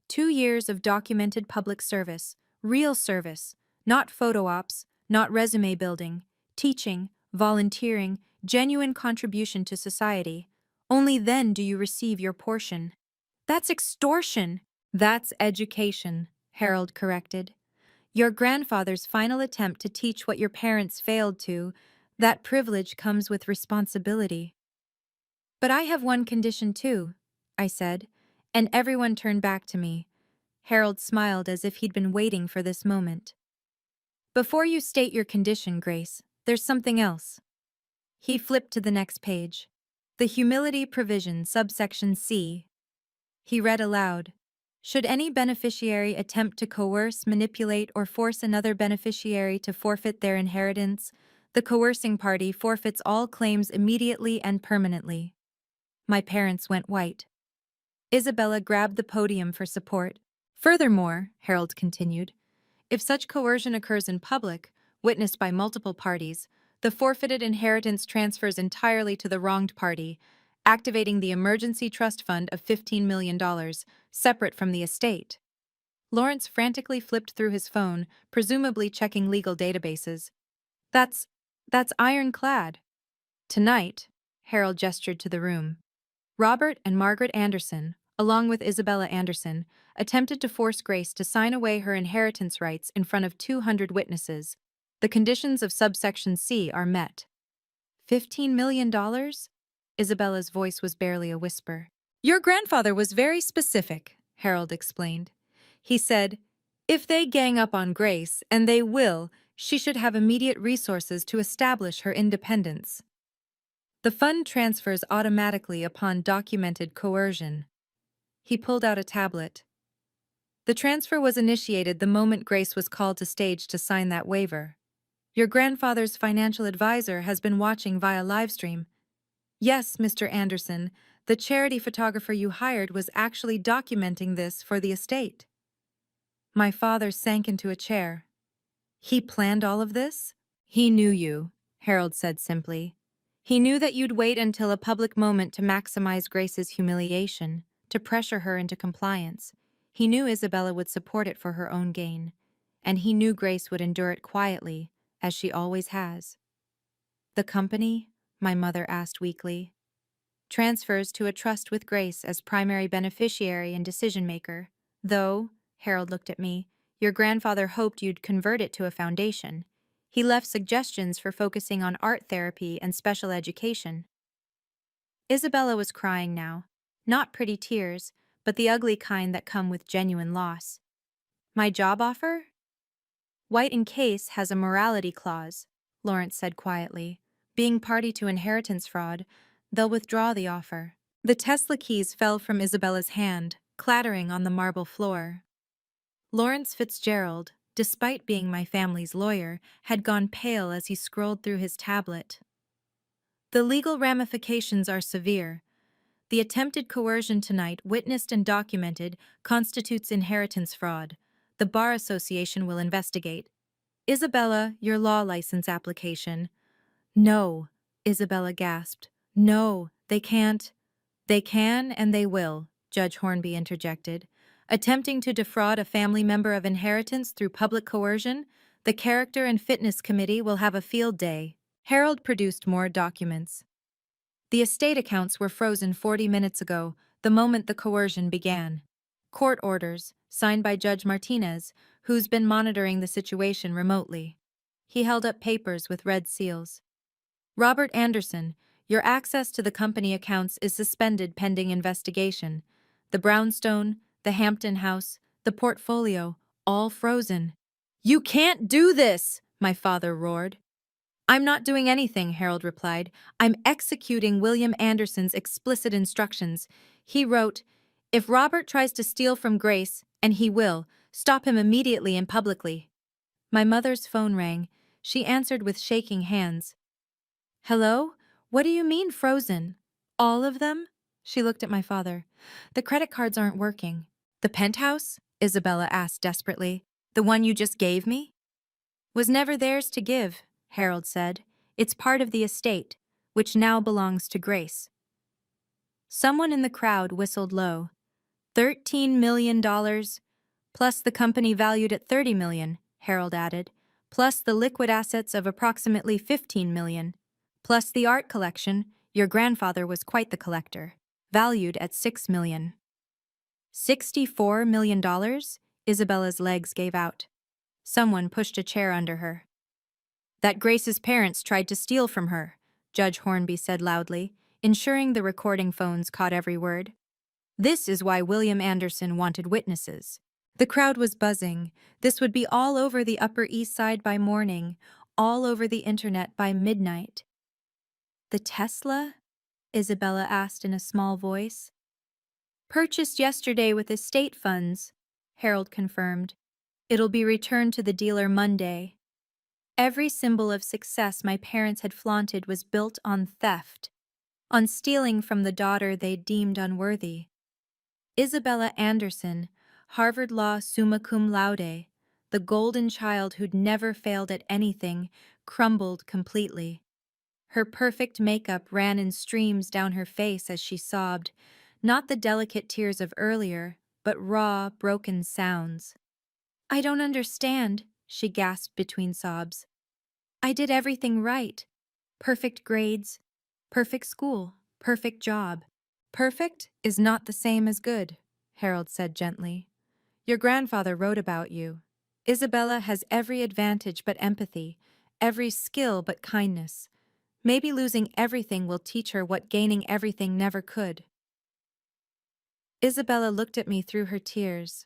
2 years of documented public service, real service, not photo ops, not resume building, teaching, volunteering, genuine contribution to society. Only then do you receive your portion. That's extortion. That's education, Harold corrected. Your grandfather's final attempt to teach what your parents failed to, that privilege comes with responsibility. But I have one condition too, I said, and everyone turned back to me. Harold smiled as if he'd been waiting for this moment. Before you state your condition, Grace, there's something else. He flipped to the next page. The humility provision, subsection C. He read aloud. Should any beneficiary attempt to coerce, manipulate, or force another beneficiary to forfeit their inheritance, the coercing party forfeits all claims immediately and permanently. My parents went white. Isabella grabbed the podium for support. Furthermore, Harold continued, if such coercion occurs in public, witnessed by multiple parties, the forfeited inheritance transfers entirely to the wronged party, activating the emergency trust fund of $15 million, separate from the estate. Lawrence frantically flipped through his phone, presumably checking legal databases. That's ironclad. Tonight, Harold gestured to the room. Robert and Margaret Anderson, along with Isabella Anderson, attempted to force Grace to sign away her inheritance rights in front of 200 witnesses. The conditions of subsection C are met. $15 million? Isabella's voice was barely a whisper. Your grandfather was very specific, Harold explained. He said, if they gang up on Grace, and they will, she should have immediate resources to establish her independence. The fund transfers automatically upon documented coercion. He pulled out a tablet. The transfer was initiated the moment Grace was called to stage to sign that waiver. Your grandfather's financial advisor has been watching via livestream. Yes, Mr. Anderson, the charity photographer you hired was actually documenting this for the estate. My father sank into a chair. He planned all of this? He knew you, Harold said simply. He knew that you'd wait until a public moment to maximize Grace's humiliation, to pressure her into compliance. He knew Isabella would support it for her own gain, and he knew Grace would endure it quietly, as she always has. The company? My mother asked weakly. Transfers to a trust with Grace as primary beneficiary and decision-maker. Though, Harold looked at me, your grandfather hoped you'd convert it to a foundation. He left suggestions for focusing on art therapy and special education. Isabella was crying now. Not pretty tears, but the ugly kind that come with genuine loss. My job offer? White and Case has a morality clause, Lawrence said quietly. Being party to inheritance fraud, they'll withdraw the offer. The Tesla keys fell from Isabella's hand, clattering on the marble floor. Lawrence Fitzgerald, despite being my family's lawyer, had gone pale as he scrolled through his tablet. The legal ramifications are severe. The attempted coercion tonight, witnessed and documented, constitutes inheritance fraud. The Bar Association will investigate. Isabella, your law license application. No, Isabella gasped. No, they can't. They can and they will, Judge Hornby interjected. Attempting to defraud a family member of inheritance through public coercion, the Character and Fitness Committee will have a field day. Harold produced more documents. The estate accounts were frozen 40 minutes ago, the moment the coercion began. Court orders, signed by Judge Martinez, who's been monitoring the situation remotely. He held up papers with red seals. Robert Anderson, your access to the company accounts is suspended pending investigation. The brownstone, the Hampton house, the portfolio, all frozen. You can't do this, my father roared. I'm not doing anything, Harold replied. I'm executing William Anderson's explicit instructions. He wrote, if Robert tries to steal from Grace, and he will, stop him immediately and publicly. My mother's phone rang. She answered with shaking hands. Hello? What do you mean frozen? All of them? She looked at my father. The credit cards aren't working. The penthouse? Isabella asked desperately. The one you just gave me? Was never theirs to give, Harold said. It's part of the estate, which now belongs to Grace. Someone in the crowd whistled low. $13 million, plus the company valued at $30 million, Harold added, plus the liquid assets of approximately $15 million, plus the art collection, your grandfather was quite the collector, valued at $6 million. $64 million? Isabella's legs gave out. Someone pushed a chair under her. That Grace's parents tried to steal from her, Judge Hornby said loudly, ensuring the recording phones caught every word. This is why William Anderson wanted witnesses. The crowd was buzzing. This would be all over the Upper East Side by morning, all over the internet by midnight. The Tesla? Isabella asked in a small voice. Purchased yesterday with estate funds, Harold confirmed. It'll be returned to the dealer Monday. Every symbol of success my parents had flaunted was built on theft, on stealing from the daughter they deemed unworthy. Isabella Anderson, Harvard Law summa cum laude, the golden child who'd never failed at anything, crumbled completely. Her perfect makeup ran in streams down her face as she sobbed, not the delicate tears of earlier, but raw, broken sounds. I don't understand, she gasped between sobs. I did everything right. Perfect grades, perfect school, perfect job. Perfect is not the same as good, Harold said gently. Your grandfather wrote about you. Isabella has every advantage but empathy, every skill but kindness. Maybe losing everything will teach her what gaining everything never could. Isabella looked at me through her tears.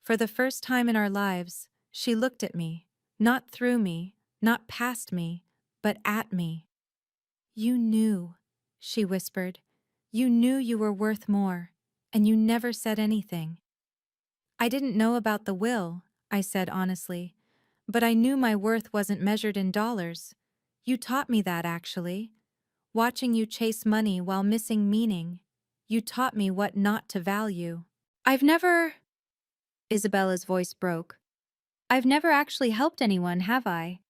For the first time in our lives, she looked at me, not through me, not past me, but at me. You knew, she whispered. You knew you were worth more, and you never said anything. I didn't know about the will, I said honestly, but I knew my worth wasn't measured in dollars. You taught me that, actually. Watching you chase money while missing meaning, you taught me what not to value. I've never... Isabella's voice broke. I've never actually helped anyone, have I?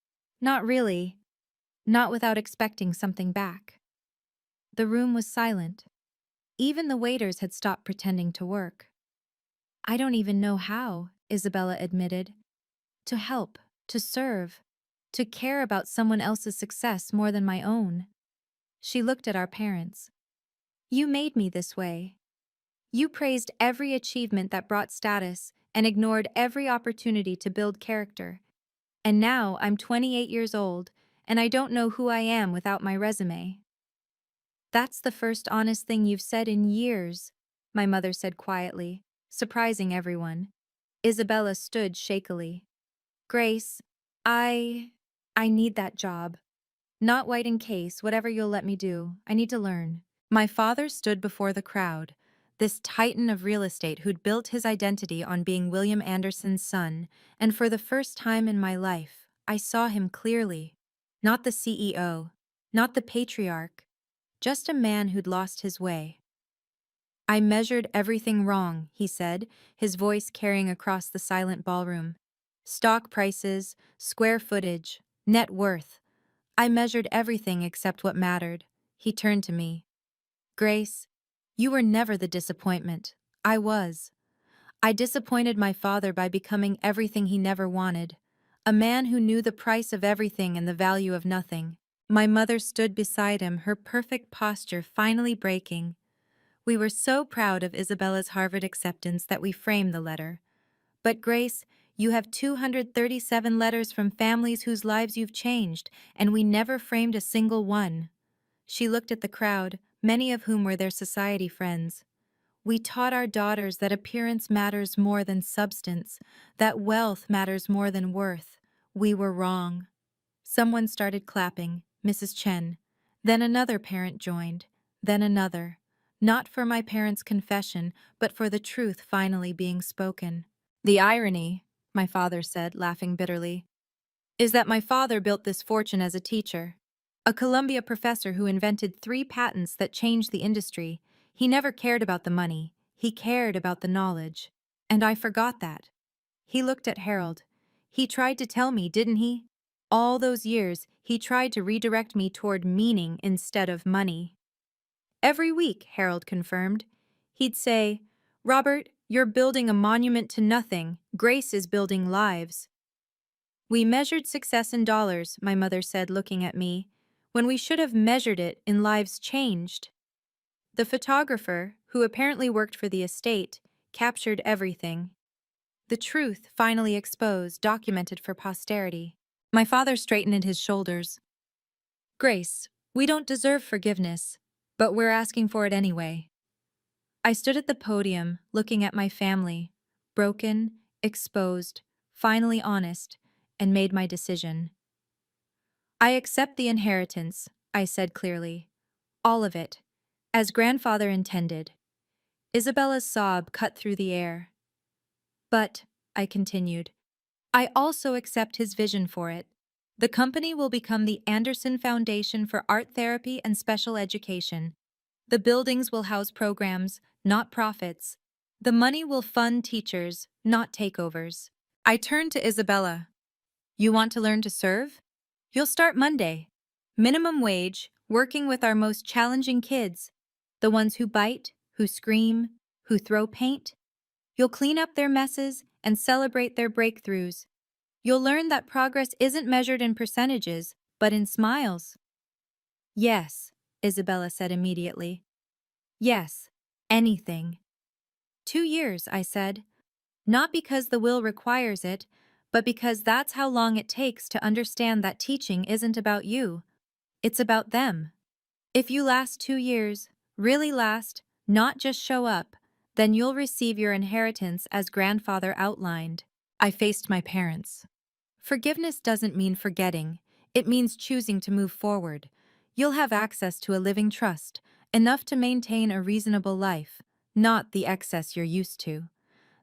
Not really. Not without expecting something back. The room was silent. Even the waiters had stopped pretending to work. I don't even know how, Isabella admitted. To help, to serve, to care about someone else's success more than my own. She looked at our parents. You made me this way. You praised every achievement that brought status and ignored every opportunity to build character. And now I'm 28 years old, and I don't know who I am without my resume. That's the first honest thing you've said in years, my mother said quietly, surprising everyone. Isabella stood shakily. Grace, I need that job. Not white in case, whatever you'll let me do. I need to learn. My father stood before the crowd, this titan of real estate who'd built his identity on being William Anderson's son, and for the first time in my life, I saw him clearly. Not the CEO, not the patriarch, just a man who'd lost his way. I measured everything wrong, he said, his voice carrying across the silent ballroom. Stock prices, square footage, net worth. I measured everything except what mattered. He turned to me. Grace, you were never the disappointment. I was. I disappointed my father by becoming everything he never wanted. A man who knew the price of everything and the value of nothing. My mother stood beside him, her perfect posture finally breaking. We were so proud of Isabella's Harvard acceptance that we framed the letter. But Grace, you have 237 letters from families whose lives you've changed, and we never framed a single one. She looked at the crowd, many of whom were their society friends. We taught our daughters that appearance matters more than substance, that wealth matters more than worth. We were wrong. Someone started clapping, Mrs. Chen. Then another parent joined, then another. Not for my parents' confession, but for the truth finally being spoken. The irony, my father said, laughing bitterly, is that my father built this fortune as a teacher. A Columbia professor who invented 3 patents that changed the industry. He never cared about the money. He cared about the knowledge. And I forgot that. He looked at Harold. He tried to tell me, didn't he? All those years, he tried to redirect me toward meaning instead of money. Every week, Harold confirmed. He'd say, Robert, you're building a monument to nothing. Grace is building lives. We measured success in dollars, my mother said, looking at me, when we should have measured it in lives changed. The photographer, who apparently worked for the estate, captured everything. The truth finally exposed, documented for posterity. My father straightened his shoulders. Grace, we don't deserve forgiveness, but we're asking for it anyway. I stood at the podium, looking at my family, broken, exposed, finally honest, and made my decision. I accept the inheritance, I said clearly. All of it, as grandfather intended. Isabella's sob cut through the air. But, I continued, I also accept his vision for it. The company will become the Anderson Foundation for Art Therapy and Special Education. The buildings will house programs, not profits. The money will fund teachers, not takeovers. I turned to Isabella. You want to learn to serve? You'll start Monday. Minimum wage, working with our most challenging kids. The ones who bite, who scream, who throw paint. You'll clean up their messes and celebrate their breakthroughs. You'll learn that progress isn't measured in percentages, but in smiles. Yes, Isabella said immediately. Yes, anything. 2 years, I said. Not because the will requires it, but because that's how long it takes to understand that teaching isn't about you. It's about them. If you last 2 years, really last, not just show up, then you'll receive your inheritance as grandfather outlined. I faced my parents. Forgiveness doesn't mean forgetting. It means choosing to move forward. You'll have access to a living trust, enough to maintain a reasonable life, not the excess you're used to.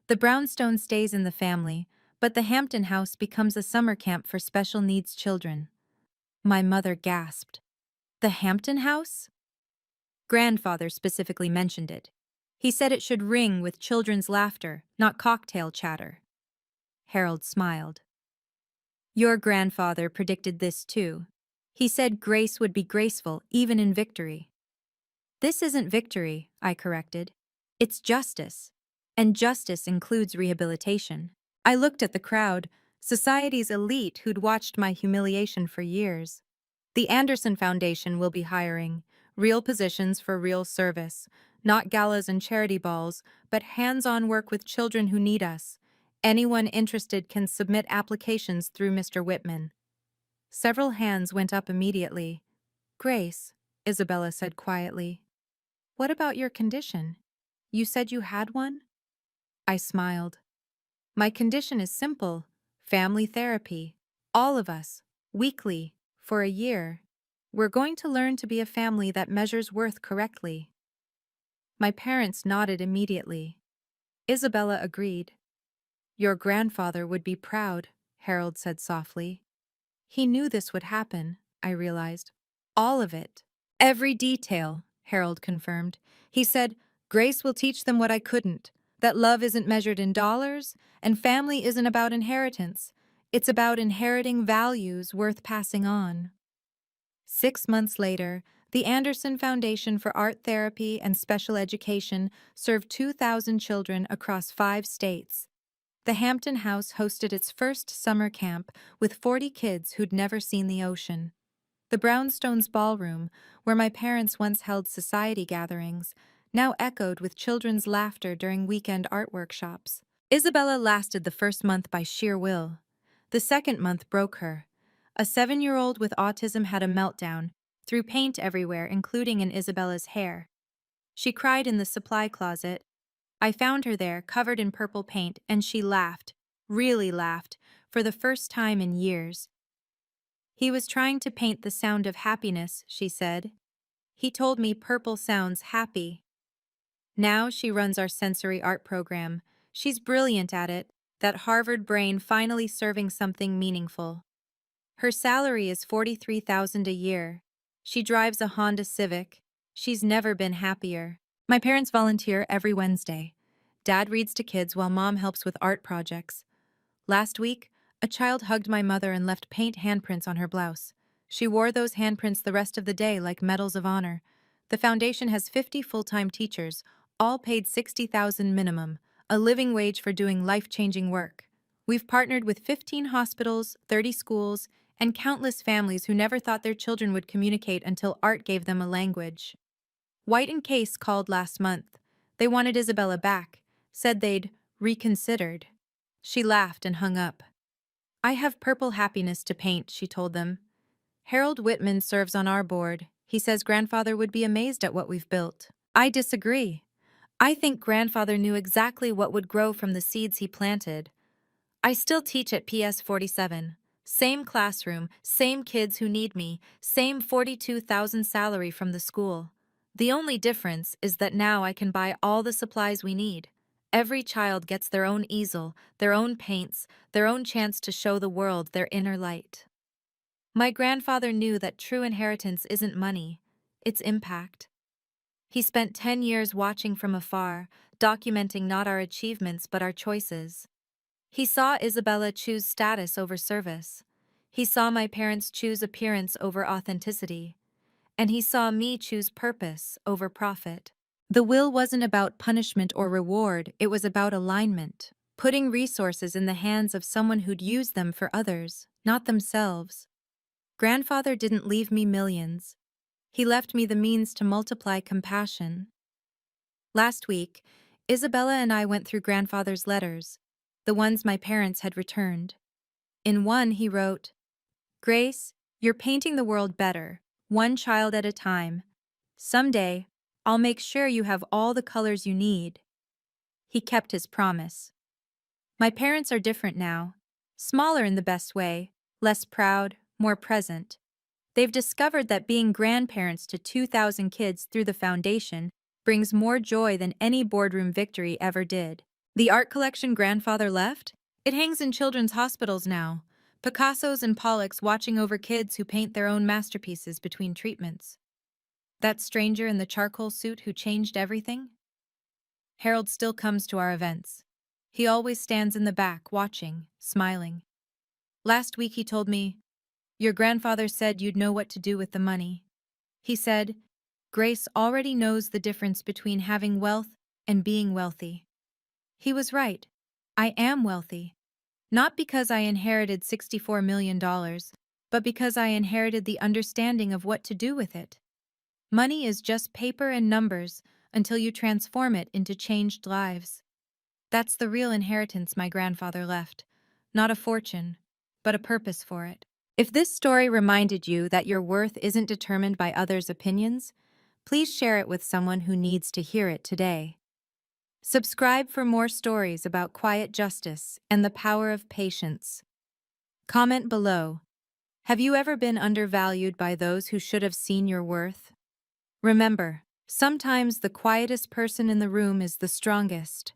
The brownstone stays in the family, but the Hampton house becomes a summer camp for special needs children. My mother gasped. The Hampton house? Grandfather specifically mentioned it. He said it should ring with children's laughter, not cocktail chatter. Harold smiled. Your grandfather predicted this too. He said grace would be graceful even in victory. This isn't victory, I corrected. It's justice. And justice includes rehabilitation. I looked at the crowd, society's elite who'd watched my humiliation for years. The Anderson Foundation will be hiring real positions for real service, not galas and charity balls, but hands-on work with children who need us. Anyone interested can submit applications through Mr. Whitman. Several hands went up immediately. Grace, Isabella said quietly. What about your condition? You said you had one? I smiled. My condition is simple. Family therapy. All of us. Weekly. For a year. We're going to learn to be a family that measures worth correctly. My parents nodded immediately. Isabella agreed. Your grandfather would be proud, Harold said softly. He knew this would happen, I realized. All of it. Every detail, Harold confirmed. He said, Grace will teach them what I couldn't, that love isn't measured in dollars, and family isn't about inheritance. It's about inheriting values worth passing on. 6 months later, The Anderson Foundation for Art Therapy and Special Education served 2,000 children across 5 states. The Hampton House hosted its first summer camp with 40 kids who'd never seen the ocean. The Brownstones Ballroom, where my parents once held society gatherings, now echoed with children's laughter during weekend art workshops. Isabella lasted the first month by sheer will. The second month broke her. A 7-year-old with autism had a meltdown, threw paint everywhere, including in Isabella's hair. She cried in the supply closet. I found her there, covered in purple paint, and she laughed, really laughed, for the first time in years. He was trying to paint the sound of happiness, she said. He told me purple sounds happy. Now she runs our sensory art program. She's brilliant at it, that Harvard brain finally serving something meaningful. Her salary is $43,000 a year. She drives a Honda Civic. She's never been happier. My parents volunteer every Wednesday. Dad reads to kids while Mom helps with art projects. Last week, a child hugged my mother and left paint handprints on her blouse. She wore those handprints the rest of the day like medals of honor. The foundation has 50 full-time teachers, all paid $60,000 minimum, a living wage for doing life-changing work. We've partnered with 15 hospitals, 30 schools, and countless families who never thought their children would communicate until art gave them a language. White and Case called last month. They wanted Isabella back, said they'd reconsidered. She laughed and hung up. I have purple happiness to paint, she told them. Harold Whitman serves on our board. He says grandfather would be amazed at what we've built. I disagree. I think grandfather knew exactly what would grow from the seeds he planted. I still teach at PS 47. Same classroom, same kids who need me, same $42,000 salary from the school. The only difference is that now I can buy all the supplies we need. Every child gets their own easel, their own paints, their own chance to show the world their inner light. My grandfather knew that true inheritance isn't money, it's impact. He spent 10 years watching from afar, documenting not our achievements but our choices. He saw Isabella choose status over service. He saw my parents choose appearance over authenticity. And he saw me choose purpose over profit. The will wasn't about punishment or reward, it was about alignment, putting resources in the hands of someone who'd use them for others, not themselves. Grandfather didn't leave me millions. He left me the means to multiply compassion. Last week, Isabella and I went through grandfather's letters, the ones my parents had returned. In one, he wrote, Grace, you're painting the world better, one child at a time. Someday, I'll make sure you have all the colors you need. He kept his promise. My parents are different now, smaller in the best way, less proud, more present. They've discovered that being grandparents to 2,000 kids through the foundation brings more joy than any boardroom victory ever did. The art collection grandfather left? It hangs in children's hospitals now. Picassos and Pollocks watching over kids who paint their own masterpieces between treatments. That stranger in the charcoal suit who changed everything? Harold still comes to our events. He always stands in the back, watching, smiling. Last week he told me, Your grandfather said you'd know what to do with the money. He said, Grace already knows the difference between having wealth and being wealthy. He was right. I am wealthy. Not because I inherited $64 million, but because I inherited the understanding of what to do with it. Money is just paper and numbers until you transform it into changed lives. That's the real inheritance my grandfather left. Not a fortune, but a purpose for it. If this story reminded you that your worth isn't determined by others' opinions, please share it with someone who needs to hear it today. Subscribe for more stories about quiet justice and the power of patience. Comment below. Have you ever been undervalued by those who should have seen your worth? Remember, sometimes the quietest person in the room is the strongest.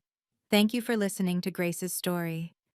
Thank you for listening to Grace's story.